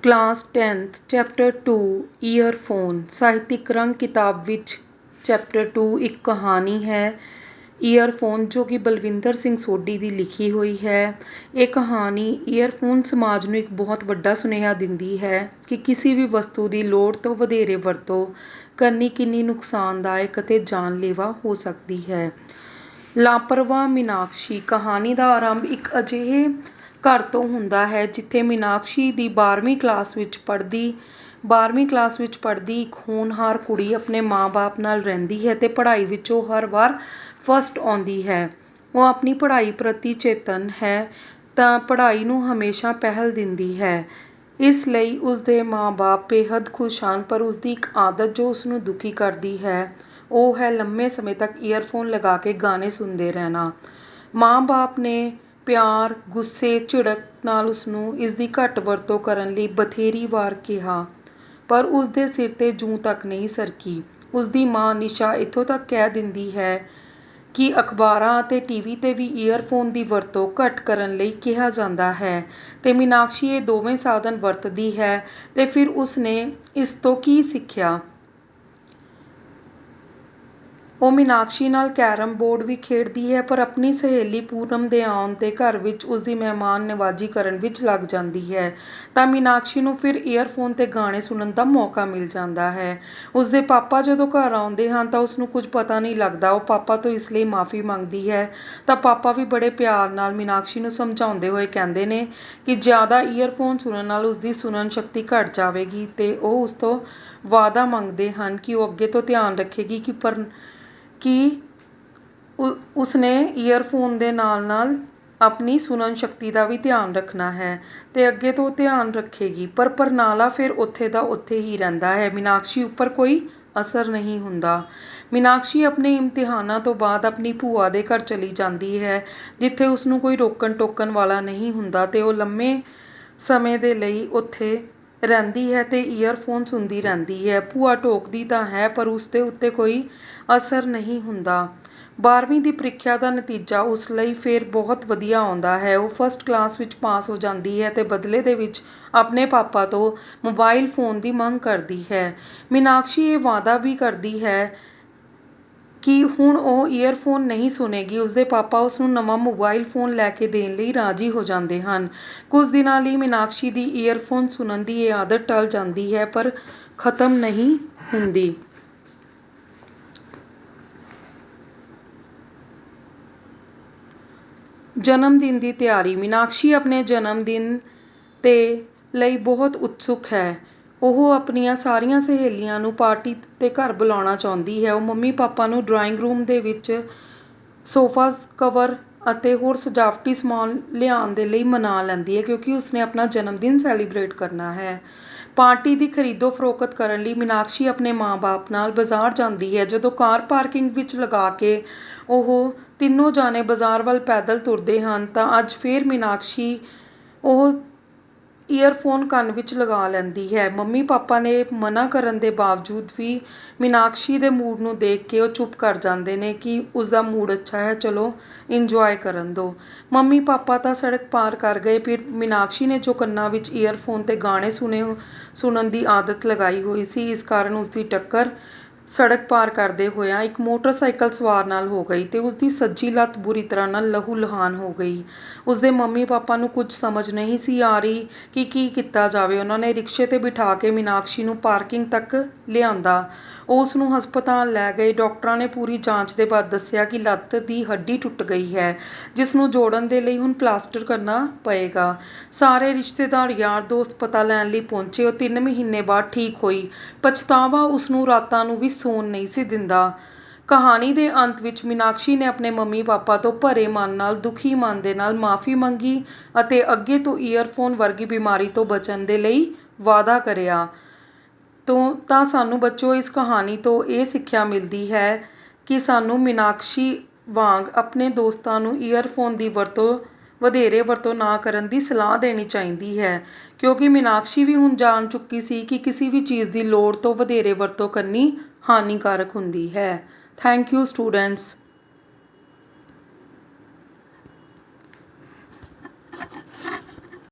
Class 10th chapter 2 earphone ਸਾਹਿਤਿਕ ਰੰਗ ਕਿਤਾਬ ਵਿੱਚ ਚੈਪਟਰ 2 ਇੱਕ ਕਹਾਣੀ ਹੈ ਈਅਰਫੋਨ ਜੋ ਕਿ ਬਲਵਿੰਦਰ ਸਿੰਘ ਸੋਢੀ ਦੀ ਲਿਖੀ ਹੋਈ ਹੈ। ਇਹ ਕਹਾਣੀ ਈਅਰਫੋਨ ਸਮਾਜ ਨੂੰ ਇੱਕ ਬਹੁਤ ਵੱਡਾ ਸੁਨੇਹਾ ਦਿੰਦੀ ਹੈ ਕਿ ਕਿਸੇ ਵੀ ਵਸਤੂ ਦੀ ਲੋੜ ਤੋਂ ਵਧੇਰੇ ਵਰਤੋਂ ਕਰਨੀ ਕਿੰਨੀ ਨੁਕਸਾਨਦਾਇਕ ਅਤੇ ਜਾਨਲੇਵਾ ਹੋ ਸਕਦੀ ਹੈ। ਲਾਪਰਵਾਹ ਮੀਨਾਕਸ਼ੀ ਕਹਾਣੀ ਦਾ ਆਰੰਭ ਇੱਕ ਅਜਿਹੇ ਘਰ ਤੋਂ ਹੁੰਦਾ ਹੈ ਜਿੱਥੇ ਮੀਨਾਕਸ਼ੀ ਦੀ 12ਵੀਂ ਕਲਾਸ ਵਿੱਚ ਪੜ੍ਹਦੀ ਇੱਕ ਹੋਣਹਾਰ ਕੁੜੀ ਆਪਣੇ ਮਾਂ-ਬਾਪ ਨਾਲ ਰਹਿੰਦੀ ਹੈ ਤੇ ਪੜ੍ਹਾਈ ਵਿੱਚ ਉਹ ਹਰ ਵਾਰ ਫਸਟ ਆਉਂਦੀ ਹੈ। ਉਹ ਆਪਣੀ ਪੜ੍ਹਾਈ ਪ੍ਰਤੀ ਚੇਤੰਨ ਹੈ ਤਾਂ ਪੜ੍ਹਾਈ ਨੂੰ ਹਮੇਸ਼ਾ ਪਹਿਲ ਦਿੰਦੀ ਹੈ। ਇਸ ਲਈ ਉਸ ਦੇ ਮਾਂ-ਬਾਪ ਬੇਹੱਦ ਖੁਸ਼ ਹਨ, ਪਰ ਉਸ ਦੀ ਇੱਕ ਆਦਤ ਜੋ ਉਸ ਨੂੰ ਦੁਖੀ ਕਰਦੀ ਹੈ ਉਹ ਹੈ ਲੰਮੇ ਸਮੇਂ ਤੱਕ ਈਅਰਫੋਨ ਲਗਾ ਕੇ ਗਾਣੇ ਸੁਣਦੇ ਰਹਿਣਾ। ਮਾਂ-ਬਾਪ ਨੇ ਪਿਆਰ, ਗੁੱਸੇ, ਝਿੜਕ ਨਾਲ ਉਸਨੂੰ ਇਸਦੀ ਘੱਟ ਵਰਤੋਂ ਕਰਨ ਲਈ ਬਥੇਰੀ ਵਾਰ ਕਿਹਾ, ਪਰ ਉਸ ਦੇ ਸਿਰ 'ਤੇ ਜੂੰ ਤੱਕ ਨਹੀਂ ਸਰਕੀ। ਉਸ ਦੀ ਮਾਂ ਨਿਸ਼ਾ ਇੱਥੋਂ ਤੱਕ ਕਹਿ ਦਿੰਦੀ ਹੈ ਕਿ ਅਖ਼ਬਾਰਾਂ ਅਤੇ ਟੀਵੀ 'ਤੇ ਵੀ ਈਅਰਫੋਨ ਦੀ ਵਰਤੋਂ ਘੱਟ ਕਰਨ ਲਈ ਕਿਹਾ ਜਾਂਦਾ ਹੈ ਤੇ ਮੀਨਾਕਸ਼ੀ ਇਹ ਦੋਵੇਂ ਸਾਧਨ ਵਰਤਦੀ ਹੈ ਤੇ ਫਿਰ ਉਸ ਨੇ ਇਸ ਤੋਂ ਕੀ ਸਿੱਖਿਆ? ਉਹ ਮੀਨਾਕਸ਼ੀ ਨਾਲ ਕੈਰਮ ਬੋਰਡ ਵੀ ਖੇਡਦੀ ਹੈ, ਪਰ ਆਪਣੀ ਸਹੇਲੀ ਪੂਨਮ ਦੇ ਆਉਣ 'ਤੇ ਘਰ ਵਿੱਚ ਉਸਦੀ ਮਹਿਮਾਨ ਨਿਵਾਜ਼ੀ ਕਰਨ ਵਿੱਚ ਲੱਗ ਜਾਂਦੀ ਹੈ ਤਾਂ ਮੀਨਾਕਸ਼ੀ ਨੂੰ ਫਿਰ ਈਅਰਫੋਨ 'ਤੇ ਗਾਣੇ ਸੁਣਨ ਦਾ ਮੌਕਾ ਮਿਲ ਜਾਂਦਾ ਹੈ। ਉਸਦੇ ਪਾਪਾ ਜਦੋਂ ਘਰ ਆਉਂਦੇ ਹਨ ਤਾਂ ਉਸਨੂੰ ਕੁਝ ਪਤਾ ਨਹੀਂ ਲੱਗਦਾ। ਉਹ ਪਾਪਾ ਤੋਂ ਇਸ ਲਈ ਮਾਫ਼ੀ ਮੰਗਦੀ ਹੈ ਤਾਂ ਪਾਪਾ ਵੀ ਬੜੇ ਪਿਆਰ ਨਾਲ ਮੀਨਾਕਸ਼ੀ ਨੂੰ ਸਮਝਾਉਂਦੇ ਹੋਏ ਕਹਿੰਦੇ ਨੇ ਕਿ ਜ਼ਿਆਦਾ ਈਅਰਫੋਨ ਸੁਣਨ ਨਾਲ ਉਸਦੀ ਸੁਣਨ ਸ਼ਕਤੀ ਘੱਟ ਜਾਵੇਗੀ ਤੇ ਉਹ ਉਸ ਤੋਂ ਵਾਅਦਾ ਮੰਗਦੇ ਹਨ ਕਿ ਉਹ ਅੱਗੇ ਤੋਂ ਧਿਆਨ ਰੱਖੇਗੀ ਕਿ ਉਸਨੇ ਈਅਰਫੋਨ ਦੇ ਨਾਲ ਆਪਣੀ ਸੁਣਨ ਸ਼ਕਤੀ ਦਾ ਵੀ ਧਿਆਨ ਰੱਖਣਾ ਹੈ ਤੇ ਅੱਗੇ ਤੋਂ ਧਿਆਨ ਰੱਖੇਗੀ। ਪਰ ਪਰਨਾਲਾ ਫਿਰ ਉੱਥੇ ਦਾ ਉੱਥੇ ਹੀ ਰਹਿੰਦਾ ਹੈ। ਮੀਨਾਕਸ਼ੀ ਉੱਪਰ ਕੋਈ ਅਸਰ ਨਹੀਂ ਹੁੰਦਾ। ਮੀਨਾਕਸ਼ੀ ਆਪਣੇ ਇਮਤਿਹਾਨਾਂ ਤੋਂ ਬਾਅਦ ਆਪਣੀ ਭੂਆ ਦੇ ਘਰ ਚਲੀ ਜਾਂਦੀ ਹੈ ਜਿੱਥੇ ਉਸਨੂੰ ਕੋਈ ਰੋਕਣ ਟੋਕਣ ਵਾਲਾ ਨਹੀਂ ਹੁੰਦਾ ਤੇ ਉਹ ਲੰਮੇ ਸਮੇਂ ਦੇ ਲਈ ਉੱਥੇ ਰਹਿੰਦੀ ਹੈ ਤੇ ਈਅਰਫੋਨ ਸੁਣਦੀ ਰਹਿੰਦੀ ਹੈ। ਭੂਆ ਟੋਕਦੀ ਤਾਂ ਹੈ ਪਰ ਉਸ ਦੇ ਉੱਤੇ ਕੋਈ ਅਸਰ ਨਹੀਂ ਹੁੰਦਾ। 12ਵੀਂ ਦੀ ਪ੍ਰੀਖਿਆ ਦਾ ਨਤੀਜਾ ਉਸ ਲਈ ਫਿਰ ਬਹੁਤ ਵਧੀਆ ਆਉਂਦਾ ਹੈ। ਉਹ ਫਸਟ ਕਲਾਸ ਵਿੱਚ ਪਾਸ ਹੋ ਜਾਂਦੀ ਹੈ ਤੇ ਬਦਲੇ ਦੇ ਵਿੱਚ ਆਪਣੇ ਪਾਪਾ ਤੋਂ ਮੋਬਾਈਲ ਫੋਨ ਦੀ ਮੰਗ ਕਰਦੀ ਹੈ। ਮੀਨਾਕਸ਼ੀ ਇਹ ਵਾਅਦਾ ਵੀ ਕਰਦੀ ਹੈ ਕਿ ਹੁਣ ਉਹ ਈਅਰਫੋਨ ਨਹੀਂ ਸੁਣੇਗੀ। ਉਸਦੇ ਪਾਪਾ ਉਸਨੂੰ ਨਵਾਂ ਮੋਬਾਈਲ ਫੋਨ ਲੈ ਕੇ ਦੇਣ ਲਈ ਰਾਜ਼ੀ ਹੋ ਜਾਂਦੇ ਹਨ। ਕੁਝ ਦਿਨਾਂ ਲਈ ਮੀਨਾਕਸ਼ੀ ਦੀ ਈਅਰਫੋਨ ਸੁਣਨ ਦੀ ਇਹ ਆਦਤ ਟਲ ਜਾਂਦੀ ਹੈ ਪਰ ਖਤਮ ਨਹੀਂ ਹੁੰਦੀ। ਜਨਮ ਦਿਨ ਦੀ ਤਿਆਰੀ ਮੀਨਾਕਸ਼ੀ ਆਪਣੇ ਜਨਮ ਦਿਨ ਦੇ ਲਈ ਬਹੁਤ ਉਤਸੁਕ ਹੈ। ਉਹ ਆਪਣੀਆਂ ਸਾਰੀਆਂ ਸਹੇਲੀਆਂ ਨੂੰ ਪਾਰਟੀ 'ਤੇ ਘਰ ਬੁਲਾਉਣਾ ਚਾਹੁੰਦੀ ਹੈ। ਉਹ ਮੰਮੀ ਪਾਪਾ ਨੂੰ ਡਰਾਇੰਗ ਰੂਮ ਦੇ ਵਿੱਚ ਸੋਫਾਜ਼ ਕਵਰ ਅਤੇ ਹੋਰ ਸਜਾਵਟੀ ਸਮਾਨ ਲਿਆਉਣ ਦੇ ਲਈ ਮਨਾ ਲੈਂਦੀ ਹੈ ਕਿਉਂਕਿ ਉਸਨੇ ਆਪਣਾ ਜਨਮ ਦਿਨ ਸੈਲੀਬ੍ਰੇਟ ਕਰਨਾ ਹੈ। ਪਾਰਟੀ ਦੀ ਖਰੀਦੋ ਫਰੋਖਤ ਕਰਨ ਲਈ ਮੀਨਾਕਸ਼ੀ ਆਪਣੇ ਮਾਂ-ਬਾਪ ਨਾਲ ਬਾਜ਼ਾਰ ਜਾਂਦੀ ਹੈ। ਜਦੋਂ ਕਾਰ ਪਾਰਕਿੰਗ ਵਿੱਚ ਲਗਾ ਕੇ ਉਹ ਤਿੰਨੋਂ ਜਾਣੇ ਬਾਜ਼ਾਰ ਵੱਲ ਪੈਦਲ ਤੁਰਦੇ ਹਨ ਤਾਂ ਅੱਜ ਫਿਰ ਮੀਨਾਕਸ਼ੀ ਉਹ ਈਅਰਫੋਨ ਕੰਨ ਵਿੱਚ ਲਗਾ ਲੈਂਦੀ ਹੈ। ਮੰਮੀ ਪਾਪਾ ਨੇ ਮਨਾ ਕਰਨ ਦੇ ਬਾਵਜੂਦ ਵੀ ਮੀਨਾਕਸ਼ੀ ਦੇ ਮੂਡ ਨੂੰ ਦੇਖ ਕੇ ਉਹ ਚੁੱਪ ਕਰ ਜਾਂਦੇ ਨੇ ਕਿ ਉਸਦਾ ਮੂਡ ਅੱਛਾ ਹੈ, ਚਲੋ ਇੰਜੋਏ ਕਰਨ ਦਿਓ। ਮੰਮੀ ਪਾਪਾ ਤਾਂ ਸੜਕ ਪਾਰ ਕਰ ਗਏ, ਫਿਰ ਮੀਨਾਕਸ਼ੀ ਨੇ ਜੋ ਕੰਨਾਂ ਵਿੱਚ ਈਅਰਫੋਨ 'ਤੇ ਗਾਣੇ ਸੁਣਨ ਦੀ ਆਦਤ ਲਗਾਈ ਹੋਈ ਸੀ, ਇਸ ਕਾਰਨ ਉਸਦੀ ਟੱਕਰ ਸੜਕ ਪਾਰ ਕਰਦੇ ਹੋਇਆਂ ਇੱਕ ਮੋਟਰਸਾਈਕਲ ਸਵਾਰ ਨਾਲ ਹੋ ਗਈ ਤੇ ਉਸਦੀ ਸੱਜੀ ਲੱਤ ਬੁਰੀ ਤਰ੍ਹਾਂ ਨਾਲ ਲਹੂ ਲੁਹਾਨ ਹੋ ਗਈ। ਉਸਦੇ ਮੰਮੀ ਪਾਪਾ ਨੂੰ ਕੁਝ ਸਮਝ ਨਹੀਂ ਸੀ ਆ ਰਹੀ ਕਿ ਕੀ ਕੀਤਾ ਜਾਵੇ। ਉਹਨਾਂ ਨੇ ਰਿਕਸ਼ੇ 'ਤੇ ਬਿਠਾ ਕੇ ਮੀਨਾਕਸ਼ੀ ਨੂੰ ਪਾਰਕਿੰਗ ਤੱਕ ਲਿਆਂਦਾ। ਉਹ ਉਸਨੂੰ ਹਸਪਤਾਲ ਲੈ ਗਏ। ਡਾਕਟਰਾਂ ਨੇ ਪੂਰੀ ਜਾਂਚ ਦੇ ਬਾਅਦ ਦੱਸਿਆ ਕਿ ਲੱਤ ਦੀ ਹੱਡੀ ਟੁੱਟ ਗਈ ਹੈ ਜਿਸ ਨੂੰ ਜੋੜਨ ਦੇ ਲਈ ਹੁਣ ਪਲਾਸਟਰ ਕਰਨਾ ਪਏਗਾ। ਸਾਰੇ ਰਿਸ਼ਤੇਦਾਰ ਯਾਰ ਦੋਸਤ ਪਤਾ ਲੈਣ ਲਈ ਪਹੁੰਚੇ। ਉਹ 3 ਮਹੀਨੇ ਬਾਅਦ ਠੀਕ ਹੋਈ। ਪਛਤਾਵਾ ਉਸਨੂੰ ਰਾਤਾਂ ਨੂੰ ਵੀ ਸੌਣ ਨਹੀਂ ਸੀ ਦਿੰਦਾ। ਕਹਾਣੀ ਦੇ ਅੰਤ ਵਿੱਚ ਮੀਨਾਕਸ਼ੀ ਨੇ ਆਪਣੇ ਮੰਮੀ ਪਾਪਾ ਤੋਂ ਭਰੇ ਮਨ ਨਾਲ, ਦੁਖੀ ਮਨ ਦੇ ਨਾਲ ਮਾਫ਼ੀ ਮੰਗੀ ਅਤੇ ਅੱਗੇ ਤੋਂ ਈਅਰਫੋਨ ਵਰਗੀ ਬਿਮਾਰੀ ਤੋਂ ਬਚਣ ਦੇ ਲਈ ਵਾਅਦਾ ਕਰਿਆ। ਤਾਂ ਸਾਨੂੰ ਬੱਚੋ ਇਸ ਕਹਾਣੀ ਤੋਂ ਇਹ ਸਿੱਖਿਆ ਮਿਲਦੀ ਹੈ ਕਿ ਸਾਨੂੰ ਮੀਨਾਕਸ਼ੀ ਵਾਂਗ ਆਪਣੇ ਦੋਸਤਾਂ ਨੂੰ ਈਅਰਫੋਨ ਦੀ ਵਧੇਰੇ ਵਰਤੋਂ ਨਾ ਕਰਨ ਦੀ ਸਲਾਹ ਦੇਣੀ ਚਾਹੀਦੀ ਹੈ ਕਿਉਂਕਿ ਮੀਨਾਕਸ਼ੀ ਵੀ ਹੁਣ ਜਾਣ ਚੁੱਕੀ ਸੀ ਕਿ ਕਿਸੇ ਵੀ ਚੀਜ਼ ਦੀ ਲੋੜ ਤੋਂ ਵਧੇਰੇ ਵਰਤੋਂ ਕਰਨੀ ਹਾਨੀਕਾਰਕ ਹੁੰਦੀ ਹੈ। Thank you students.